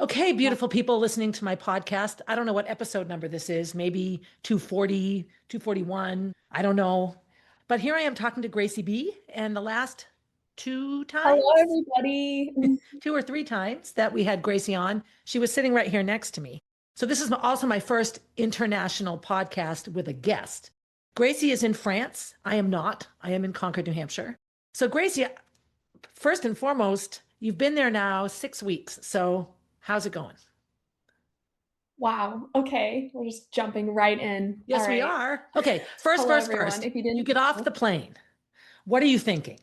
Okay, beautiful people listening to my podcast. I don't know what episode number this is, maybe 240, 241. I don't know. But here I am talking to Gracie B. And the last two Hello, times, everybody. two or three times that we had Gracie on, she was sitting right here next to me. So this is also my first international podcast with a guest. Gracie is in France. I am not. I am in Concord, New Hampshire. So, Gracie, first and foremost, you've been there now 6 weeks. So, how's it going? Wow. Okay. We're just jumping right in. All Yes, we right. are. Okay, first, Hello, first, everyone. first. If you You didn't get off the know, plane. What are you thinking?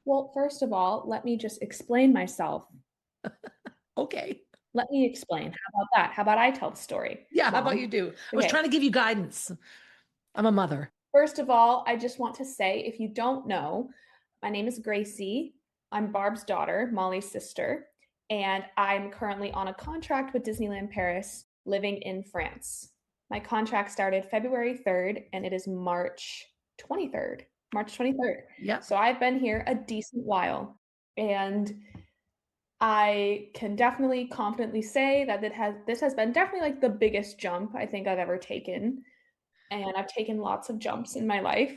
well, first of all, let me just explain myself. Okay. Let me explain. How about that? How about I tell the story, Yeah, how about you Mom? do? I was Okay. trying to give you guidance. I'm a mother. First of all, I just want to say if you don't know, my name is Gracie. I'm Barb's daughter, Molly's sister, and I'm currently on a contract with Disneyland Paris living in France. My contract started February 3rd and it is March 23rd. March 23rd. Yeah. So I've been here a decent while. And I can definitely confidently say that this has been definitely like the biggest jump I think I've ever taken, and I've taken lots of jumps in my life,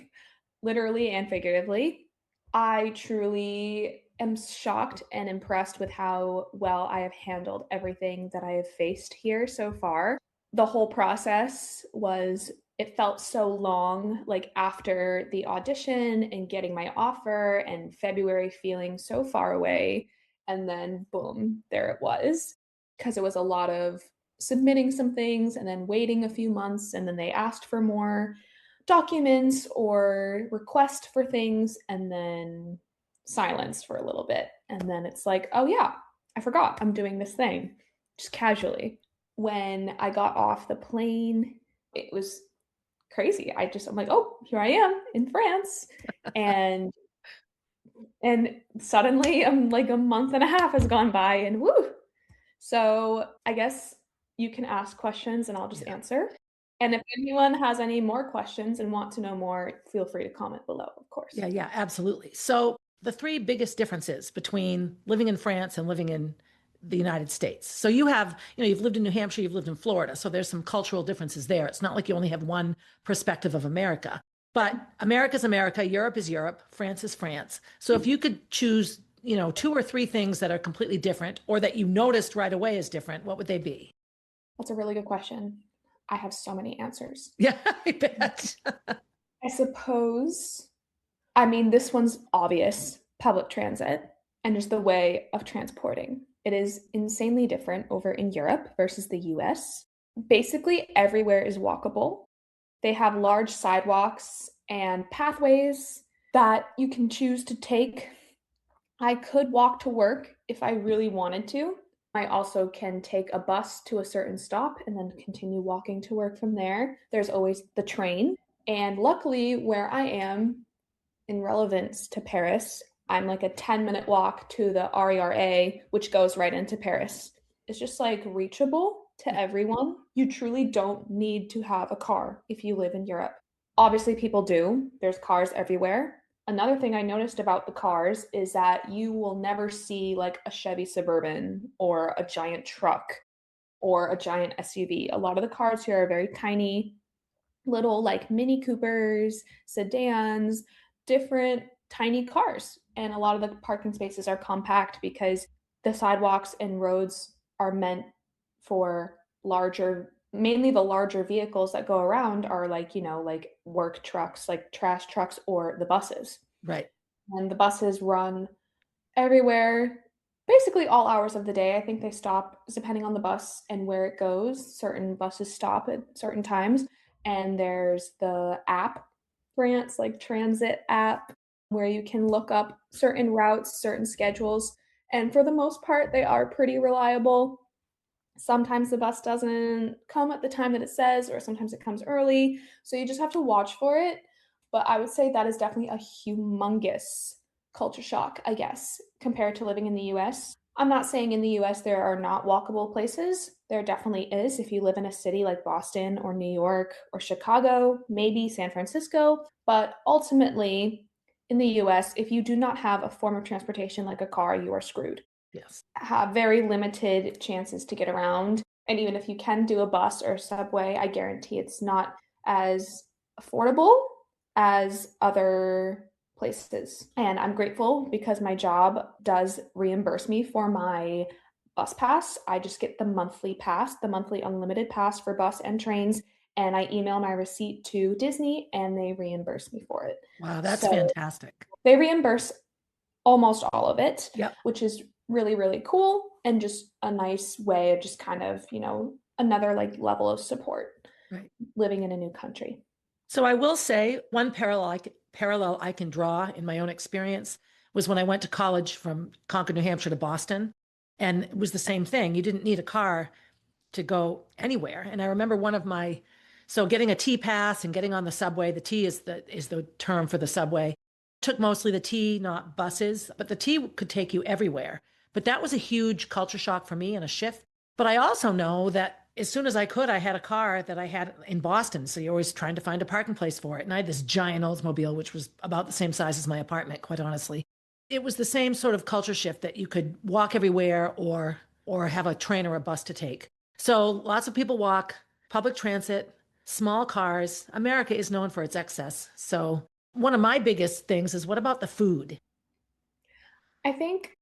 literally and figuratively. I truly am shocked and impressed with how well I have handled everything that I have faced here so far. The whole process was, it felt so long, like after the audition and getting my offer and February feeling so far away. And then, boom, there it was. Because it was a lot of submitting some things and then waiting a few months. And then they asked for more documents or request for things and then silence for a little bit. And then it's like, oh, yeah, I forgot I'm doing this thing just casually. When I got off the plane, it was crazy. I'm like, oh, here I am in France. And suddenly I'm like a month and a half has gone by and woo. So I guess you can ask questions and I'll just Yeah. answer. And if anyone has any more questions and want to know more, feel free to comment below, of course. Yeah, yeah, absolutely. So, the three biggest differences between living in France and living in the United States. So, you've lived in New Hampshire, you've lived in Florida. So, there's some cultural differences there. It's not like you only have one perspective of America, but America's America, Europe is Europe, France is France. So, if you could choose, two or three things that are completely different or that you noticed right away as different, what would they be? That's a really good question. I have so many answers. Yeah, I bet. I suppose, I mean, this one's obvious, public transit and just the way of transporting. It is insanely different over in Europe versus the US. Basically, everywhere is walkable. They have large sidewalks and pathways that you can choose to take. I could walk to work if I really wanted to. I also can take a bus to a certain stop and then continue walking to work from there. There's always the train. And luckily, where I am, in relevance to Paris, I'm like a 10-minute walk to the RERA, which goes right into Paris. It's just like reachable to everyone. You truly don't need to have a car if you live in Europe. Obviously, people do. There's cars everywhere. Another thing I noticed about the cars is that you will never see like a Chevy Suburban or a giant truck or a giant SUV. A lot of the cars here are very tiny, little like Mini Coopers, sedans, different tiny cars. And a lot of the parking spaces are compact because the sidewalks and roads are meant for larger, mainly the larger vehicles that go around are like, like work trucks, like trash trucks or the buses. Right. And the buses run everywhere, basically all hours of the day. I think they stop depending on the bus and where it goes. Certain buses stop at certain times. And there's the app, France, like transit app, where you can look up certain routes, certain schedules. And for the most part, they are pretty reliable. Sometimes the bus doesn't come at the time that it says, or sometimes it comes early. So you just have to watch for it. But I would say that is definitely a humongous culture shock, I guess, compared to living in the US. I'm not saying in the US there are not walkable places. There definitely is. If you live in a city like Boston or New York or Chicago, maybe San Francisco. But ultimately, in the US, if you do not have a form of transportation like a car, you are screwed. Yes. have very limited chances to get around. And even if you can do a bus or subway, I guarantee it's not as affordable as other places. And I'm grateful because my job does reimburse me for my bus pass. I just get the monthly pass, the monthly unlimited pass for bus and trains. And I email my receipt to Disney and they reimburse me for it. Wow, that's So fantastic. they reimburse almost all of it, Yep. which is really, really cool and just a nice way of just kind of, another like level of support Right. living in a new country. So I will say one parallel I can draw in my own experience was when I went to college from Concord, New Hampshire to Boston. And it was the same thing. You didn't need a car to go anywhere. And I remember so getting a T pass and getting on the subway, the T is the term for the subway. Took mostly the T, not buses, but the T could take you everywhere. But that was a huge culture shock for me and a shift. But I also know that as soon as I could, I had a car that I had in Boston. So you're always trying to find a parking place for it. And I had this giant Oldsmobile, which was about the same size as my apartment, quite honestly. It was the same sort of culture shift that you could walk everywhere or have a train or a bus to take. So lots of people walk, public transit, small cars. America is known for its excess. So one of my biggest things is what about the food? I think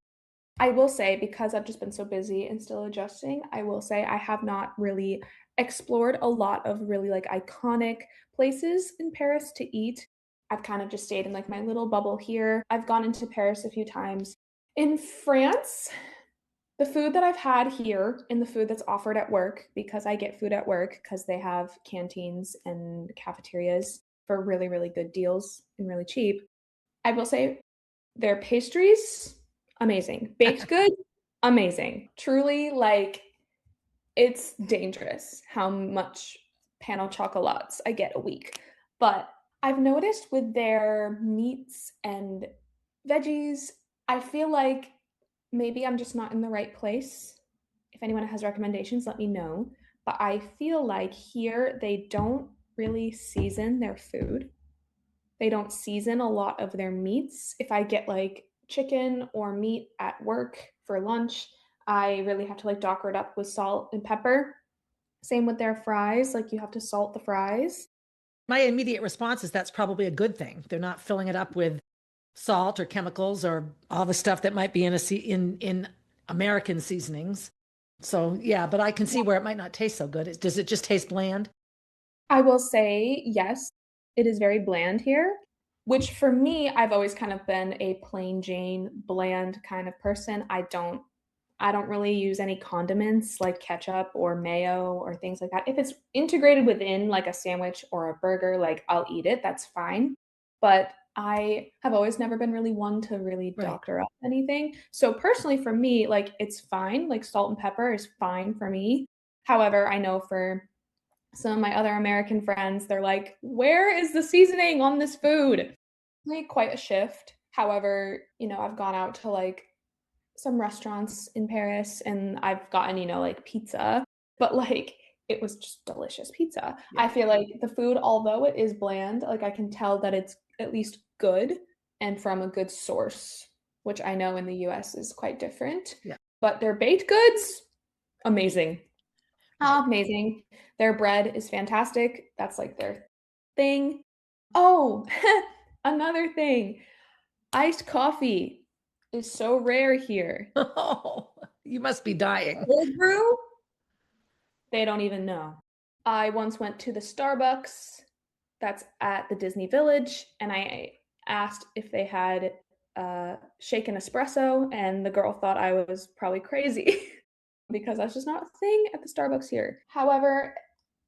I will say, because I've just been so busy and still adjusting, I will say I have not really explored a lot of really like iconic places in Paris to eat. I've kind of just stayed in like my little bubble here. I've gone into Paris a few times. In France, the food that I've had here and the food that's offered at work, because I get food at work because they have canteens and cafeterias for really, really good deals and really cheap. I will say their pastries, amazing. Baked goods, amazing. Truly, like, it's dangerous how much pan au chocolates I get a week. But I've noticed with their meats and veggies, I feel like maybe I'm just not in the right place. If anyone has recommendations, let me know. But I feel like here they don't really season their food. They don't season a lot of their meats. If I get like chicken or meat at work for lunch, I really have to like docker it up with salt and pepper. Same with their fries, like you have to salt the fries. My immediate response is that's probably a good thing. They're not filling it up with salt or chemicals or all the stuff that might be in American seasonings. So yeah, but I can see where it might not taste so good. Does it just taste bland? I will say, yes, it is very bland here, which for me, I've always kind of been a plain Jane, bland kind of person. I don't really use any condiments like ketchup or mayo or things like that. If it's integrated within like a sandwich or a burger, like I'll eat it, that's fine. But I have always never been really one to really Right. doctor up anything. So personally for me, like it's fine, like salt and pepper is fine for me. However, I know for some of my other American friends, they're like, "Where is the seasoning on this food?" Like quite a shift. However, I've gone out to like some restaurants in Paris and I've gotten, like pizza, but like it was just delicious pizza. Yeah. I feel like the food, although it is bland, like I can tell that it's at least good and from a good source, which I know in the US is quite different. Yeah. But their baked goods, amazing. Right. Amazing. Their bread is fantastic. That's like their thing. Oh, another thing. Iced coffee is so rare here. Oh, you must be dying. Cold brew? They don't even know. I once went to the Starbucks that's at the Disney Village and I asked if they had shaken espresso, and the girl thought I was probably crazy because that's just not a thing at the Starbucks here. However,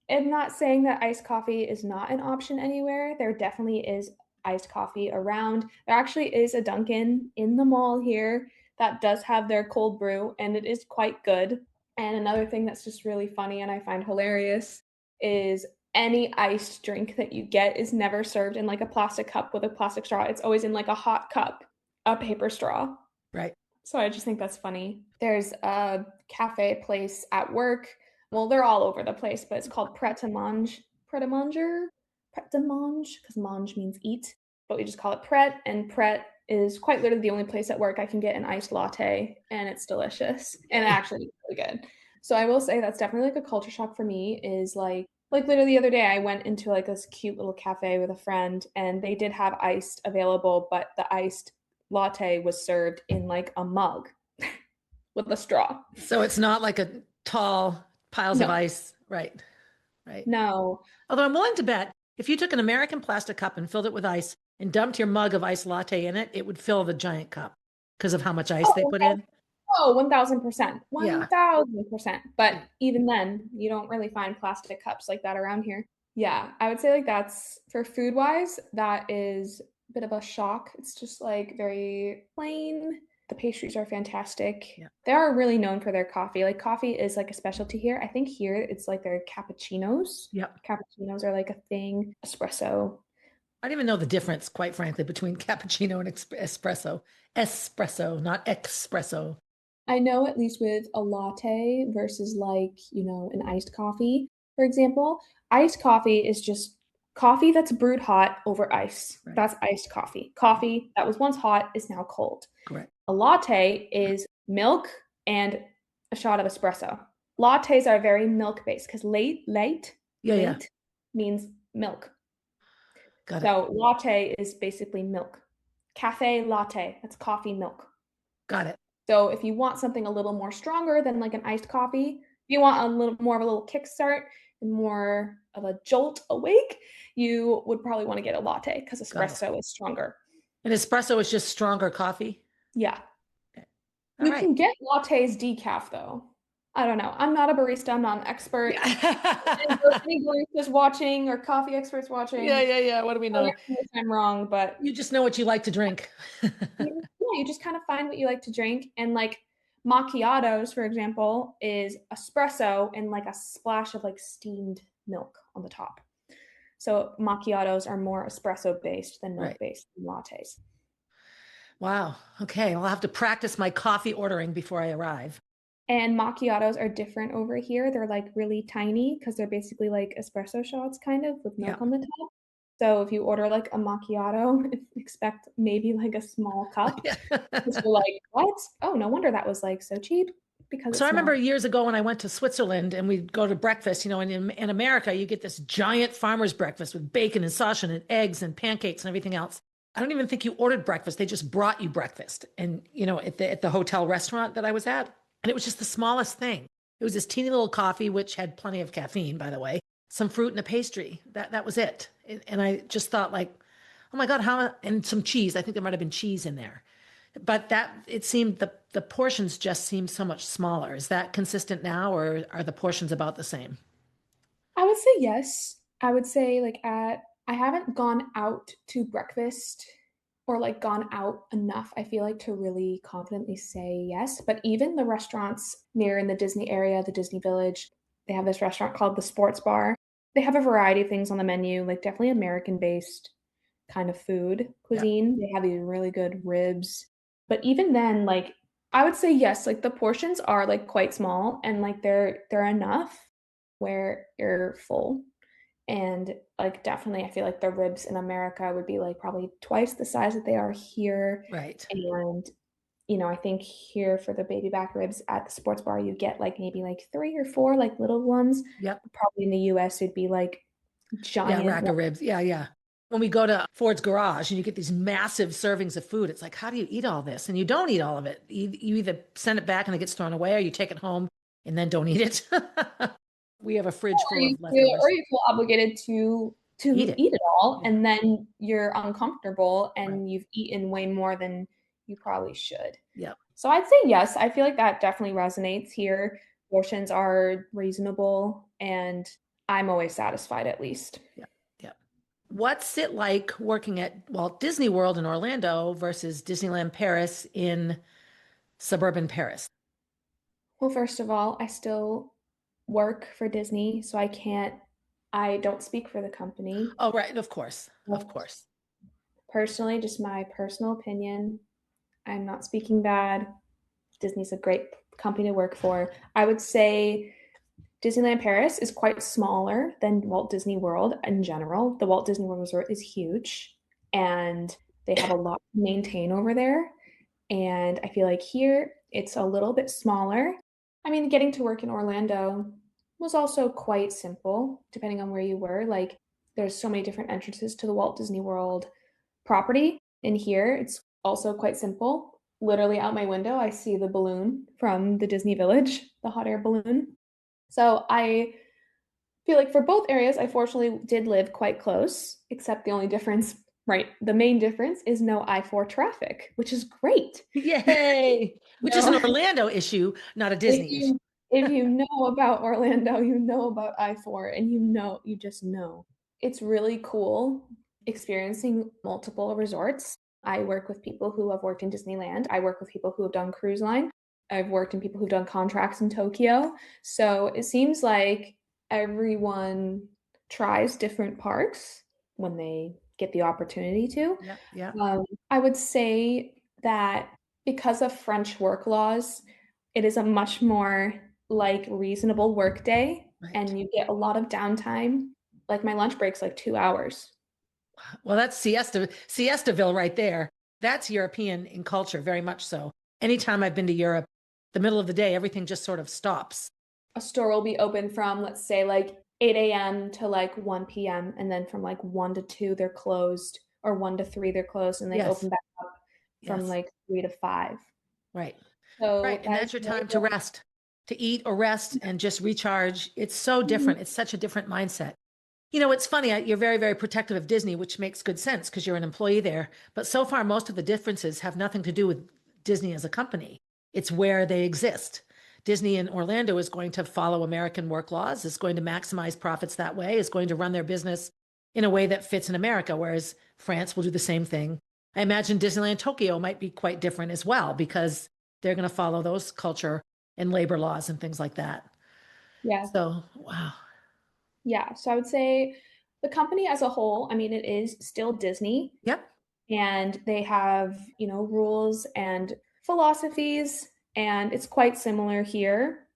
I'm not saying that iced coffee is not an option anywhere. There definitely is iced coffee around. There actually is a Dunkin' in the mall here that does have their cold brew, and it is quite good. And another thing that's just really funny and I find hilarious is any iced drink that you get is never served in like a plastic cup with a plastic straw. It's always in like a hot cup, a paper straw. Right. So I just think that's funny. There's a cafe place at work. Well, they're all over the place, but it's called Pret a Manger. Pret a Manger? Pret a Mange, because mange means eat. But we just call it Pret, and Pret is quite literally the only place at work I can get an iced latte, and it's delicious and actually it's really good. So I will say that's definitely like a culture shock for me is like literally the other day I went into like this cute little cafe with a friend and they did have iced available, but the iced latte was served in like a mug with a straw. So it's not like a tall piles of No, ice. Right. Right. no. Although I'm willing to bet if you took an American plastic cup and filled it with ice and dumped your mug of iced latte in it, it would fill the giant cup because of how much ice they Oh, put in. oh, 1000%. Yeah. 1000%. But Yeah. even then, you don't really find plastic cups like that around here. Yeah, I would say like that's for food wise, that is a bit of a shock. It's just like very plain. The pastries are fantastic. Yeah. They are really known for their coffee. Like coffee is like a specialty here. I think here it's like their cappuccinos. Yep. Cappuccinos are like a thing. Espresso. I don't even know the difference, quite frankly, between cappuccino and espresso. Espresso, not espresso. I know at least with a latte versus like, an iced coffee, for example, iced coffee is just coffee that's brewed hot over ice. Right. That's iced coffee. Coffee that was once hot is now cold. Correct. A latte is milk and a shot of espresso. Lattes are very milk based because Yeah. Yeah. late means milk. Got it. So latte is basically milk. Cafe latte, that's coffee milk. Got it. So if you want something a little more stronger than like an iced coffee, if you want a little more of a little kickstart and more of a jolt awake, you would probably want to get a latte because Got it. espresso is stronger. And espresso is just stronger coffee. Yeah. Okay. All You right. can get lattes decaf though. I don't know. I'm not a barista. I'm not an expert. And Yeah. for any baristas watching or coffee experts Yeah. watching, Yeah. Yeah. What do we know? correct me if I'm wrong, but You just know what you like to drink. yeah, you just kind of find what you like to drink. And like macchiatos, for example, is espresso and like a splash of like steamed milk on the top. So macchiatos are more espresso based than milk Right. based lattes. Wow. Okay. I'll have to practice my coffee ordering before I arrive. And macchiatos are different over here. They're like really tiny because they're basically like espresso shots kind of with Yeah. milk on the top. So if you order like a macchiato, expect maybe like a small cup. Yeah. Because you're like, what? Oh, no wonder that was like so cheap because So I it's remember not. years ago when I went to Switzerland and we'd go to breakfast, and in America, you get this giant farmer's breakfast with bacon and sausage and eggs and pancakes and everything else. I don't even think you ordered breakfast. They just brought you breakfast. And, at the hotel restaurant that I was at, and it was just the smallest thing. It was this teeny little coffee, which had plenty of caffeine, by the way, some fruit and a pastry. That was it. And I just thought like, oh my God, and some cheese. I think there might have been cheese in there. But that it seemed the portions just seemed so much smaller. Is that consistent now, or are the portions about the same? I would say yes. I would say I haven't gone out to breakfast or like gone out enough, I feel like, to really confidently say yes. But even the restaurants near in the Disney area, the Disney Village, they have this restaurant called the Sports Bar. They have a variety of things on the menu, like definitely American based kind of food Yeah. cuisine. They have these really good ribs. But even then, like I would say yes, like the portions are like quite small and like they're enough where you're full. And like definitely I feel like the ribs in America would be like probably twice the size that they are here. Right. And I think here for the baby back ribs at the sports bar you get like maybe like three or four like little ones. Yep. Probably in the US it'd be like Yeah. giant Rack ones. of ribs. Yeah. Yeah. When we go to Ford's Garage and you get these massive servings of food, it's like, how do you eat all this? And you don't eat all of it. You either send it back and it gets thrown away, or you take it home and then don't eat it. We have a fridge Or full you of feel, or leftovers. you feel obligated to Eat it. eat it all, Yeah. and then you're uncomfortable Right. and you've eaten way more than you probably should. Yeah. So I'd say yes. I feel like that definitely resonates here. Portions are reasonable, and I'm always satisfied at least. Yeah. Yeah. What's it like working at Walt Disney World in Orlando versus Disneyland Paris in suburban Paris? Well, first of all, I still work for Disney, so I don't speak for the company. Oh, right. Of course. Of But course. personally, just my personal opinion, I'm not speaking bad. Disney's a great company to work for. I would say Disneyland Paris is quite smaller than Walt Disney World in general. The Walt Disney World Resort is huge, and They have a lot to maintain over there. And I feel like here it's a little bit smaller. I mean, getting to work in Orlando was also quite simple, depending on where you were. Like, there's so many different entrances to the Walt Disney World property. In here, it's also quite simple. Literally out my window, I see the balloon from the Disney Village, the hot air balloon. So I feel like for both areas, I fortunately did live quite close, except the only difference, right? The main difference is no I-4 traffic, which is great. Yay! Which is an No, Orlando issue, not a if Disney issue. you if you know about Orlando, you know about I-4 and you just know. It's really cool experiencing multiple resorts. I work with people who have worked in Disneyland. I work with people who have done cruise line. I've worked in people who've done contracts in Tokyo. So it seems like everyone tries different parks when they get the opportunity to. Yeah, yeah, I would say that because of French work laws, it is a much more like reasonable work day, right. and you get a lot of downtime. Like my lunch break's like 2 hours. Well, that's Siestaville right there. That's European in culture, very much so. Anytime I've been to Europe, the middle of the day, everything just sort of stops. A store will be open from, let's say, like 8 a.m. to like 1 p.m. And then from like 1 to 2, they're closed, or 1 to 3, they're closed, and they Yes, open back up from yes, like 3 to 5. right, right. So And that that's is your really time to good. rest, to eat or rest and just recharge. It's so Mhm. different. It's such a different mindset. You know, it's funny. You're very, very protective of Disney, which makes good sense because you're an employee there. But so far, most of the differences have nothing to do with Disney as a company. It's where they exist. Disney in Orlando is going to follow American work laws, is going to maximize profits that way, is going to run their business in a way that fits in America, whereas France will do the same thing. I imagine Disneyland Tokyo might be quite different as well because they're going to follow those culture and labor laws and things like that. Yeah. So, wow. Yeah, so I would say the company as a whole, I mean, it is still Disney Yep, and they have, rules and philosophies, and it's quite similar here.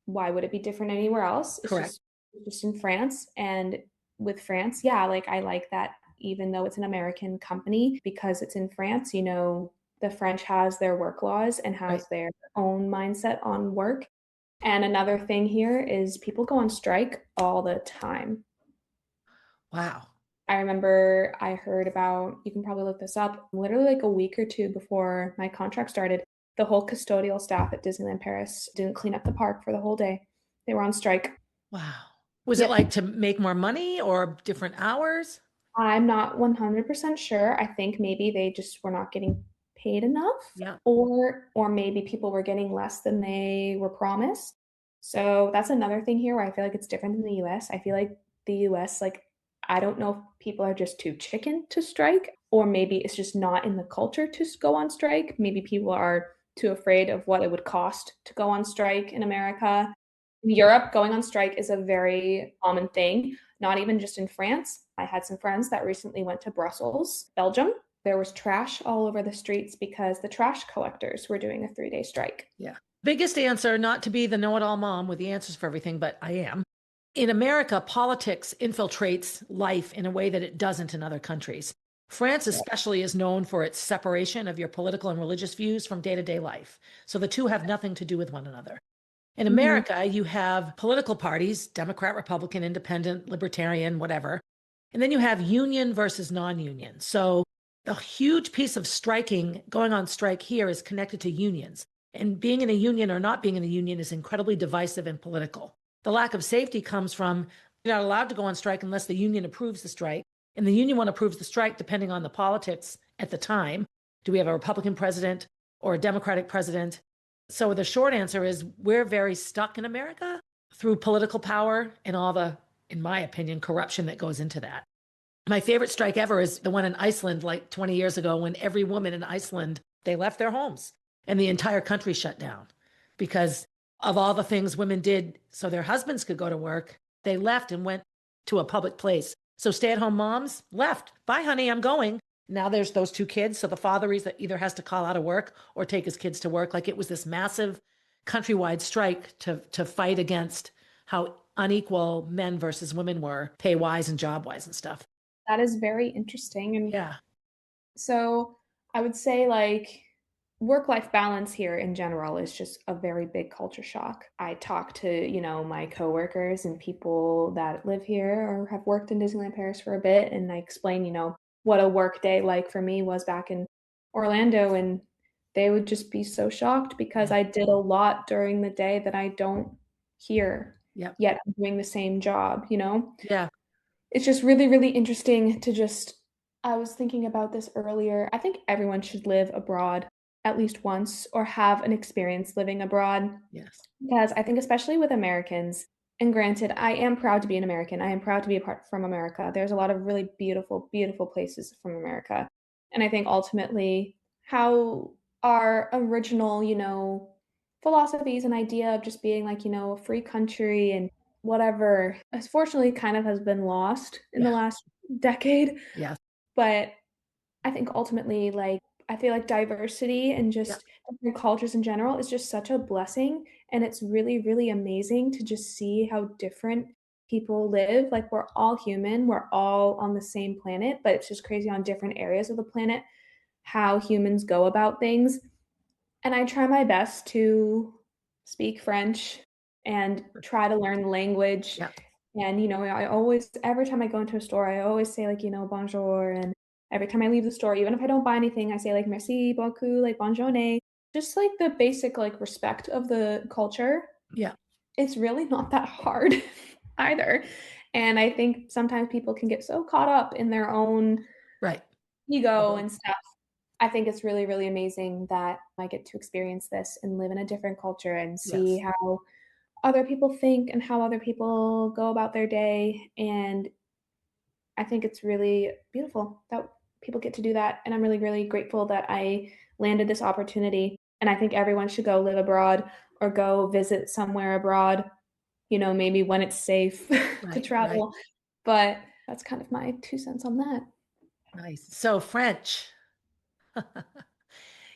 Why would it be different anywhere else? correct. It's just in France. And with France, yeah, like I like that even though it's an American company, because it's in France, the French has their work laws and Right. has their own mindset on work. And another thing here is people go on strike all the time. Wow. I remember I heard about, you can probably look this up, literally like a week or two before my contract started, the whole custodial staff at Disneyland Paris didn't clean up the park for the whole day. They were on strike. Wow. Was it like Yep. to make more money or different hours? I'm not 100% sure. I think maybe they just were not getting paid enough, Yeah. or maybe people were getting less than they were promised. So that's another thing here where I feel like it's different than the US. I feel like the US, like, I don't know if people are just too chicken to strike, or maybe it's just not in the culture to go on strike. Maybe people are too afraid of what it would cost to go on strike in America. In Europe, going on strike is a very common thing, not even just in France. I had some friends that recently went to Brussels, Belgium. There was trash all over the streets because the trash collectors were doing a 3-day strike. Yeah. Biggest answer, not to be the know-it-all mom with the answers for everything, but I am. In America, politics infiltrates life in a way that it doesn't in other countries. France, especially, is known for its separation of your political and religious views from day to day life. So the two have nothing to do with one another. In Mhm. America, you have political parties, Democrat, Republican, Independent, Libertarian, whatever. And then you have union versus non union. So a huge piece of striking, going on strike here, is connected to unions. And being in a union or not being in a union is incredibly divisive and political. The lack of safety comes from you're not allowed to go on strike unless the union approves the strike. And the union one approves the strike depending on the politics at the time. Do we have a Republican president or a Democratic president? So the short answer is we're very stuck in America through political power and all the, in my opinion, corruption that goes into that. My favorite strike ever is the one in Iceland like 20 years ago when every woman in Iceland, they left their homes and the entire country shut down because of all the things women did so their husbands could go to work. They left and went to a public place. So stay-at-home moms left. Bye, honey, I'm going. Now there's those two kids. So the father either has to call out of work or take his kids to work. Like it was this massive countrywide strike to fight against how unequal men versus women were pay wise and job wise and stuff. That is very interesting. And Yeah. So I would say like work-life balance here in general is just a very big culture shock. I talk to, my coworkers and people that live here or have worked in Disneyland Paris for a bit, and I explain, what a work day like for me was back in Orlando, and they would just be so shocked because Yeah. I did a lot during the day that I don't here, Yep. yet I'm doing the same job. Yeah. It's just really, really interesting to just I was thinking about this earlier. I think everyone should live abroad at least once or have an experience living abroad Yes. because I think especially with Americans, and granted, I am proud to be an American. I am proud to be apart from America. There's a lot of really beautiful, beautiful places from America. And I think ultimately how our original, philosophies and idea of just being like, a free country and whatever, unfortunately kind of has been lost in the Yeah. last decade. Yes. But I think ultimately, like, I feel like diversity and Yep. just different cultures in general is just such a blessing, and it's really, really amazing to just see how different people live. Like, we're all human, we're all on the same planet, but it's just crazy on different areas of the planet how humans go about things. And I try my best to speak French and try to learn the language. Yep. And, I always every time I go into a store, I always say, like, "Bonjour," and every time I leave the store, even if I don't buy anything, I say, like, "Merci beaucoup," like, "Bonne journée." Just, like, the basic, like, respect of the culture. Yeah. It's really not that hard either. And I think sometimes people can get so caught up in their own Right. ego Bubble. and stuff. I think it's really, really amazing that I get to experience this and live in a different culture and see Yes. how other people think and how other people go about their day, and I think it's really beautiful that people get to do that, and I'm really, really grateful that I landed this opportunity, and I think everyone should go live abroad or go visit somewhere abroad, maybe when it's safe to Right. Right. travel, but that's kind of my 2 cents on that. Nice. So French.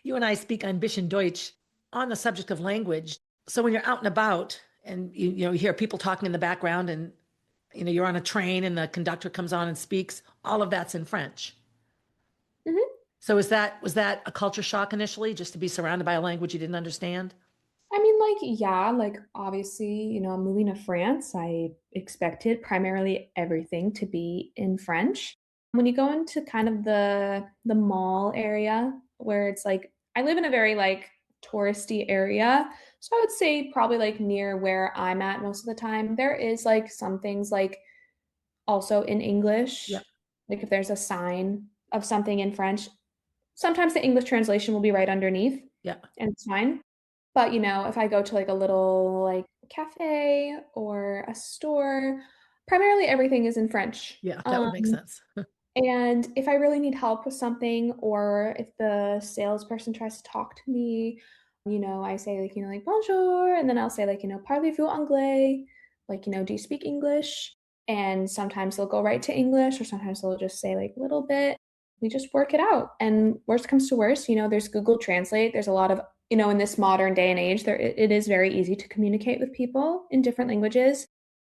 You and I speak ein bisschen Deutsch on the subject of language. So when you're out and about and you hear people talking in the background and you're on a train and the conductor comes on and speaks, all of that's in French. Mhm. So was that a culture shock initially just to be surrounded by a language you didn't understand? I mean, like, yeah, like, obviously, I'm moving to France. I expected primarily everything to be in French. When you go into kind of the mall area where it's like I live in a very like touristy area. So I would say probably like near where I'm at most of the time, there is like some things like also in English. Yeah. Like if there's a sign of something in French, sometimes the English translation will be right underneath Yeah. and it's fine. But, if I go to, like, a little, like, cafe or a store, primarily everything is in French. Yeah. That would make sense. And if I really need help with something or if the salesperson tries to talk to me, I say, like, like, "Bonjour," and then I'll say, like, "Parlez-vous anglais?" Like, "Do you speak English?" And sometimes they'll go right to English or sometimes they'll just say, like, a little bit. We just work it out, and worst comes to worst, there's Google Translate. There's a lot of in this modern day and age, it is very easy to communicate with people in different languages.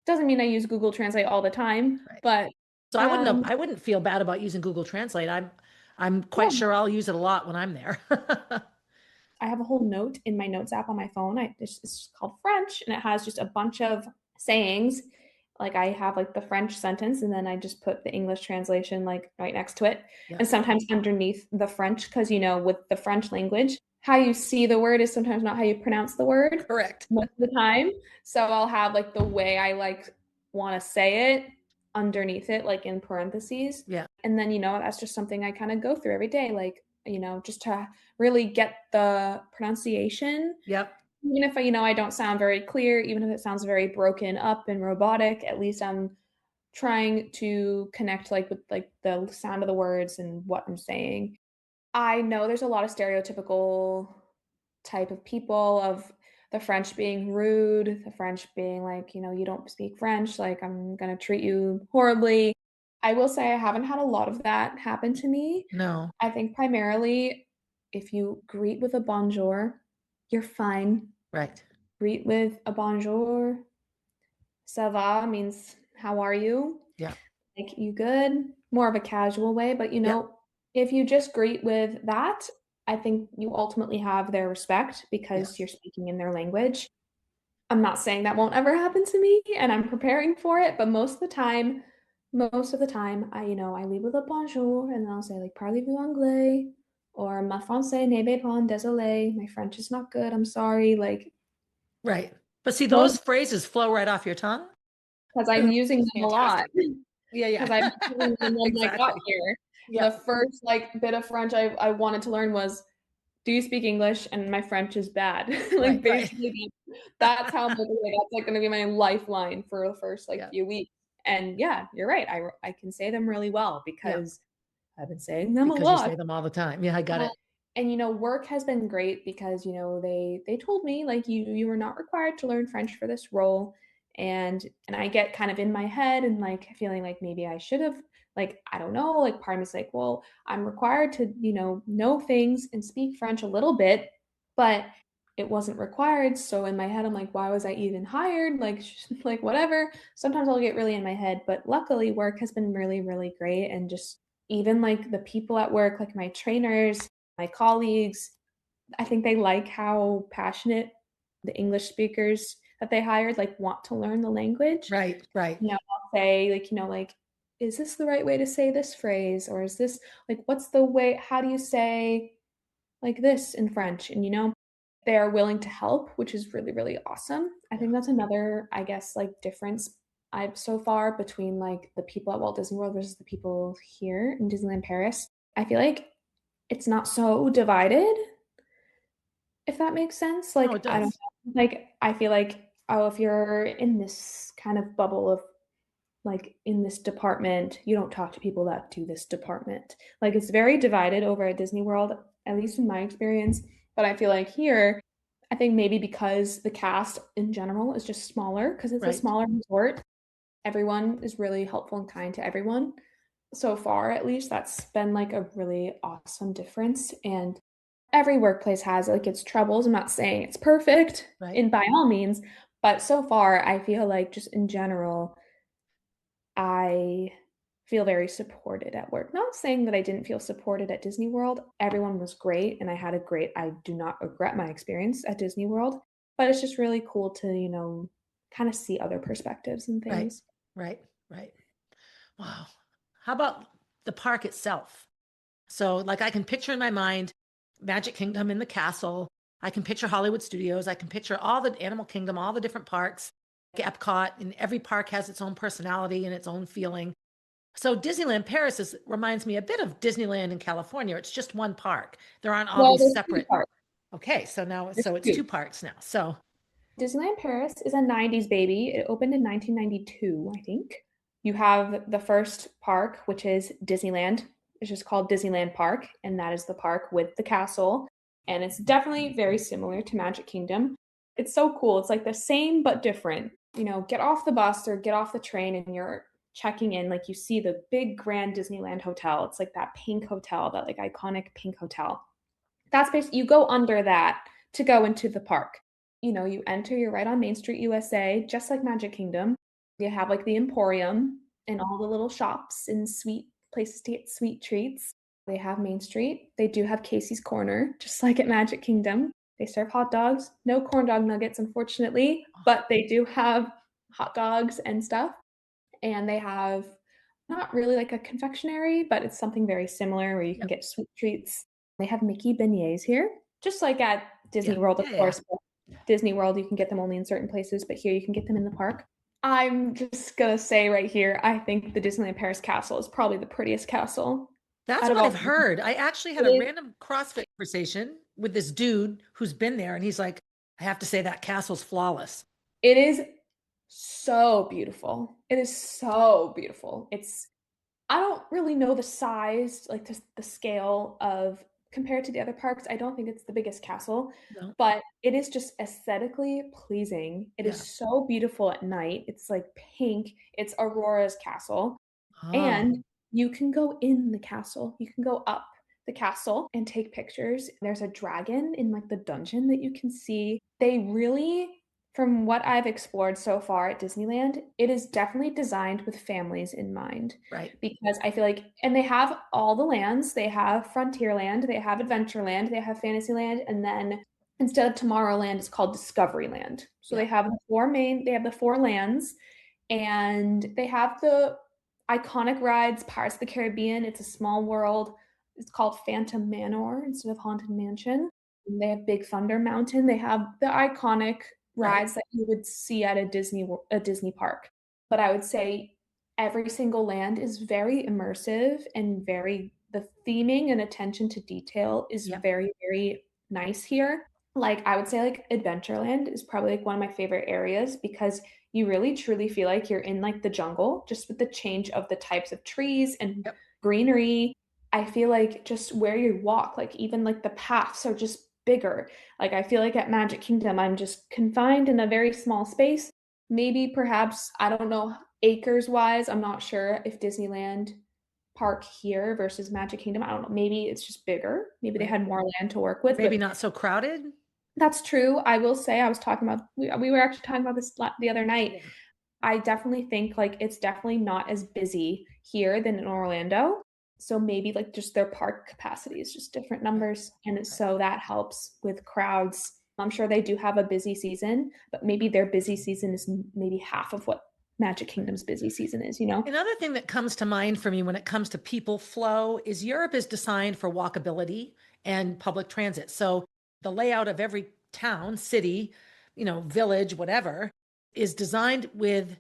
Doesn't mean I use Google Translate all the time, Right. but, So um I wouldn't feel bad about using Google Translate. I'm quite yeah. sure I'll use it a lot when I'm there. I have a whole note in my notes app on my phone. It's called French, and it has just a bunch of sayings. Like I have like the French sentence, and then I just put the English translation like right next to it, Yeah. and sometimes underneath the French, because with the French language, how you see the word is sometimes not how you pronounce the word Correct. most of the time. So I'll have like the way I like want to say it underneath it, like in parentheses, Yeah. and then that's just something I kind of go through every day, like just to really get the pronunciation. Yep. Even if I don't sound very clear, even if it sounds very broken up and robotic, at least I'm trying to connect like with like the sound of the words and what I'm saying. I know there's a lot of stereotypical type of people of the French being rude, the French being like, you don't speak French, like I'm gonna treat you horribly. I will say I haven't had a lot of that happen to me. No. I think primarily if you greet with a bonjour, you're fine. Right. Greet with a bonjour, ça va means how are you? Yeah. Like you good? More of a casual way, but Yep. If you just greet with that, I think you ultimately have their respect because you're Yes. speaking in their language. I'm not saying that won't ever happen to me and I'm preparing for it, but most of the time, I lead with a bonjour and then I'll say like parlez-vous anglais or ma français n'est pas désolé. My French is not good. I'm sorry. Like Right. But see, those those phrases flow right off your tongue, because I'm which using is them a lot fantastic. Yeah, because yeah. I've been using them when I got Exactly. here. The Yep. first like bit of French I wanted to learn was do you speak English? And my French is bad. Right, Like right. basically that's how much that's like gonna be my lifeline for the first like Yeah, few weeks. And yeah, you're right. I can say them really well yeah. because I've been saying them a Because you lot. say them all the time. Yeah, I got Uh, it. and work has been great because they told me like you were not required to learn French for this role, and I get kind of in my head and like feeling like maybe I should have like I don't know like part of me's like well I'm required to know things and speak French a little bit, but it wasn't required. So in my head I'm like why was I even hired like like whatever. Sometimes I'll get really in my head, but luckily work has been really really great and just even like the people at work, like my trainers, my colleagues, I think they like how passionate the English speakers that they hired like want to learn the language. Right, right, I'll say like, like, is this the right way to say this phrase? Or is this like, what's the way, how do you say like this in French? And they are willing to help, which is really, really awesome. I yeah, think that's another, I guess, like difference I've so far between like the people at Walt Disney World versus the people here in Disneyland Paris. I feel like it's not so divided, if that makes sense. no, Like, it I don't does. know. Like, I feel like, oh, if you're in this kind of bubble of like in this department, you don't talk to people that do this department. Like, it's very divided over at Disney World, at least in my experience. But I feel like here, I think maybe because the cast in general is just smaller, because it's a Right, smaller resort, everyone is really helpful and kind to everyone. So far, at least, that's been like a really awesome difference. And every workplace has like its troubles. I'm not saying it's perfect right. in by all means, but so far, I feel like just in general, I feel very supported at work. Not saying that I didn't feel supported at Disney World. Everyone was great and I do not regret my experience at Disney World, but it's just really cool to, kind of see other perspectives and Right, things. right, right. Wow. How about the park itself? So, like, I can picture in my mind Magic Kingdom in the castle. I can picture Hollywood Studios. I can picture all the Animal Kingdom, all the different parks, like Epcot, and every park has its own personality and its own feeling. So, Disneyland Paris reminds me a bit of Disneyland in California. It's just one park. There aren't all Well, these there's two separate. parts. Okay, so now, There's so it's two. two parks now. So, Disneyland Paris is a 90s baby. It opened in 1992, I think. You have the first park, which is Disneyland. It's just called Disneyland Park, and that is the park with the castle. And it's definitely very similar to Magic Kingdom. It's so cool. It's like the same but different. Get off the bus or get off the train and you're checking in. Like you see the big grand Disneyland hotel. It's like that pink hotel, that like iconic pink hotel. That's basically you go under that to go into the park. You enter, you're right on Main Street, USA, just like Magic Kingdom. You have like the Emporium and all the little shops and sweet places to get sweet treats. They have Main Street. They do have Casey's Corner, just like at Magic Kingdom. They serve hot dogs. No corn dog nuggets, unfortunately, but they do have hot dogs and stuff. And they have not really like a confectionery, but it's something very similar where you can yep, get sweet treats. They have Mickey beignets here, just like at yeah, Disney World, of yeah, yeah. course. But Disney World, you can get them only in certain places, but here you can get them in the park. I'm just gonna say right here, I think the Disneyland Paris castle is probably the prettiest castle That's out of what all I've of them. heard. I actually had It a is, random CrossFit conversation with this dude who's been there, and he's like, I have to say that castle's flawless. it is so beautiful. It is so beautiful. I don't really know the size, like the scale of compared to the other parks. I don't think it's the biggest castle, No, but it is just aesthetically pleasing. It is yeah. so beautiful at night. It's like pink. It's Aurora's castle. Oh, And you can go in the castle. You can go up the castle and take pictures. There's a dragon in like the dungeon that you can see. They really From what I've explored so far at Disneyland, it is definitely designed with families in mind Right. because I feel like, and they have all the lands. They have Frontierland, they have Adventureland, they have Fantasyland, and then instead of Tomorrowland, it's called Discoveryland. So Yeah. they have the four lands, and they have the iconic rides, Pirates of the Caribbean, It's a Small World. It's called Phantom Manor instead of Haunted Mansion. And they have Big Thunder Mountain. They have the iconic Right. rides that you would see at a Disney park. But I would say every single land is very immersive and very the theming and attention to detail is Yep. very, very nice here. Like I would say like Adventureland is probably like one of my favorite areas because you really truly feel like you're in like the jungle just with the change of the types of trees and Yep. greenery. I feel like just where you walk, like even like the paths are just bigger. Like I feel like at Magic Kingdom, I'm just confined in a very small space. Maybe perhaps, I don't know, acres wise, I'm not sure if Disneyland Park here versus Magic Kingdom, I don't know. Maybe it's just bigger. Maybe they Right. had more land to work Or with, maybe but not so crowded. that's true. I will say, I was talking about, we were actually talking about this the other night. Yeah. I definitely think like it's definitely not as busy here than in Orlando. So maybe like just their park capacity is just different Right. numbers. And Right. so that helps with crowds. I'm sure they do have a busy season, but maybe their busy season is maybe half of what Magic Right. Kingdom's busy season is, you know? Another thing that comes to mind for me when it comes to people flow is Europe is designed for walkability and public transit. So the layout of every town, city, village, whatever, is designed with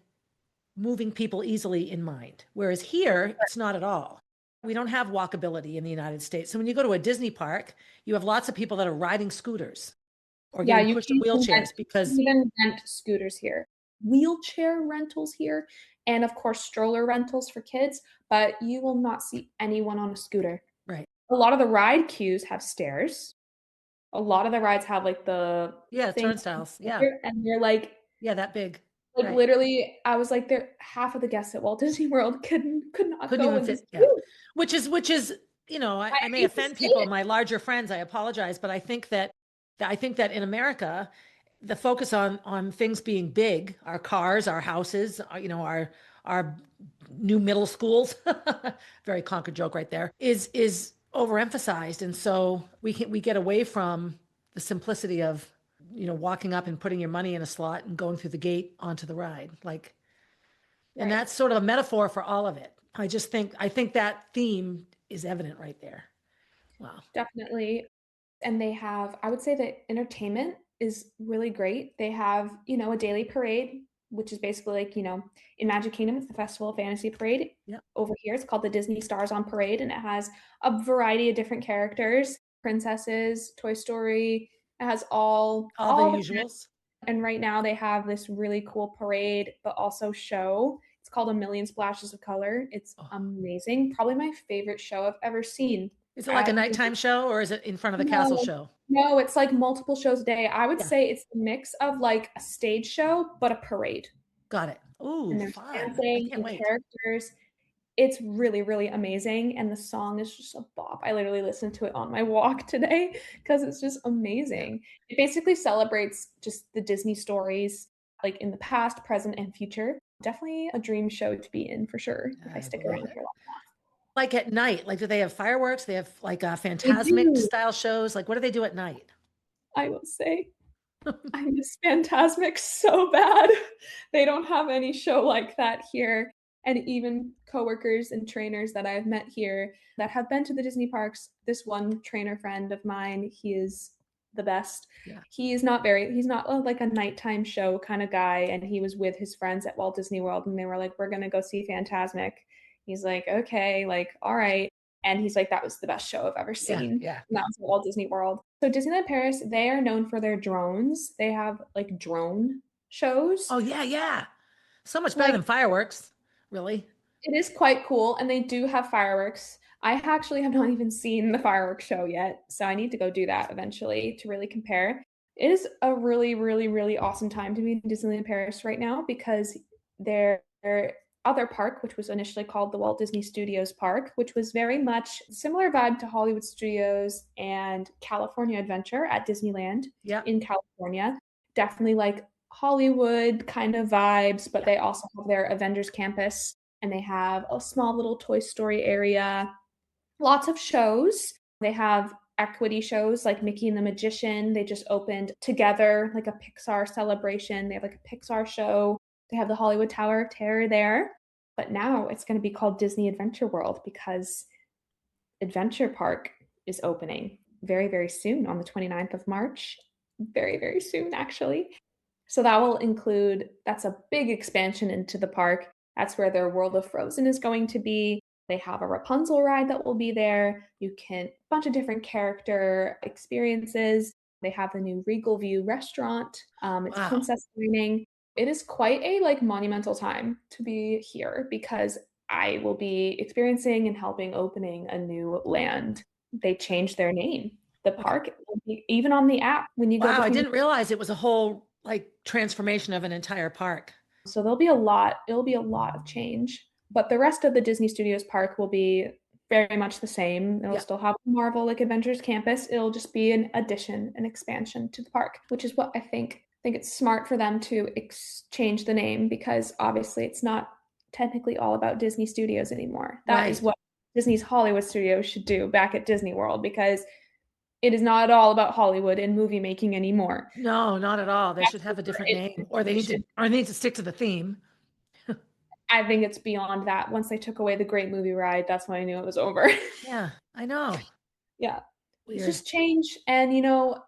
moving people easily in mind. Whereas here, it's not at all. We don't have walkability in the United States. So when you go to a Disney park, you have lots of people that are riding scooters or Yeah, getting pushed in wheelchairs you because, can even rent scooters here, wheelchair rentals here, and of course stroller rentals for kids, but you will not see anyone on a scooter. right. A lot of the ride queues have stairs. A lot of the rides have like the Yeah, thing turnstiles. Yeah. and they're Yeah, that big. like Right. literally I was like there half of the guests at Walt Disney World could not Couldn't go even in this fit. Yeah. queue. Which is, I I may hate to offend say people, it. my larger friends, I apologize, but I think that in America, the focus on things being big, our cars, our houses, our new middle schools, very Concord joke right there, is overemphasized. And so we get away from the simplicity of, walking up and putting your money in a slot and going through the gate onto the ride. And Right. that's sort of a metaphor for all of it. I think that theme is evident right there. Wow. Definitely. And they have, I would say that entertainment is really great. They have, a daily parade, which is basically like, in Magic Kingdom, it's the Festival of Fantasy Parade. Yep. Over here, it's called the Disney Stars on Parade, and it has a variety of different characters, princesses, Toy Story. It has All the all the, usuals. and right now they have this really cool parade, but also show. It's called A Million Splashes of Color. It's Oh. amazing. Probably my favorite show I've ever seen Is it like a at nighttime show or is it in front of the castle no, show? no, it's like multiple shows a day. I would Yeah, say it's a mix of like a stage show, but a parade. got it. Ooh, And there's fun. I dancing can't and wait. characters. It's really, really amazing. And the song is just a bop. I literally listened to it on my walk today because it's just Yeah, amazing. It basically celebrates just the Disney stories, like in the past, present, and future. Definitely a dream show to be in for sure if I I stick believe around it. here. Like at night, like do they have fireworks? They have like They phantasmic do, style shows. Like what do they do at night? I will say. I miss Phantasmic so bad. They don't have any show like that here. And even coworkers and trainers that I've met here that have been to the Disney parks, this one trainer friend of mine, he is the best. Yeah. He's not like a nighttime show kind of guy. And he was with his friends at Walt Disney World and they were like, we're going to go see Phantasmic. He's like, okay, like, all right. And he's like, that was the best show I've ever Yeah, seen. yeah. And that was at Walt Disney World. So Disneyland Paris, they are known for their drones. They have like drone shows. Oh yeah, yeah. So much better Like than fireworks, really. it is quite cool, and they do have fireworks. I actually have not even seen the fireworks show yet, so I need to go do that eventually to really compare. It is a really, really, really awesome time to be in Disneyland Paris right now because their other park, which was initially called the Walt Disney Studios Park, which was very much similar vibe to Hollywood Studios and California Adventure at Disneyland Yeah. in California. Definitely like Hollywood kind of vibes, but Yeah. they also have their Avengers campus and they have a small little Toy Story area. Lots of shows. They have equity shows like Mickey and the Magician. They just opened together like a Pixar celebration. They have like a Pixar show. They have the Hollywood Tower of Terror there. But now it's going to be called Disney Adventure World because Adventure Park is opening very, very soon on the 29th of March. Very, very soon, actually. So that will include, that's a big expansion into the park. That's where their World of Frozen is going to be. They have a Rapunzel ride that will be there. You can, a bunch of different character experiences. They have the new Regal View restaurant. It's Wow. princess dining. It is quite a like monumental time to be here because I will be experiencing and helping opening a new land. They changed their name. The Okay. park, even on the app, when you go Wow. I between the didn't realize it was a whole like transformation of an entire park. so it'll be a lot of change. But the rest of the Disney Studios park will be very much the same. It'll Yeah. still have Marvel like Adventures Campus. It'll just be an addition, an expansion to the park, which is what I think. I think it's smart for them to change the name because obviously it's not technically all about Disney Studios anymore. That is Right. what Disney's Hollywood Studios should do back at Disney World because it is not at all about Hollywood and movie making anymore. No, not at all. They should That's have a where different name or they should they need to stick to the theme. I think it's beyond that. Once they took away the great movie ride, that's when I knew it was over. Yeah, I know. Yeah. It's Weird. just change. And,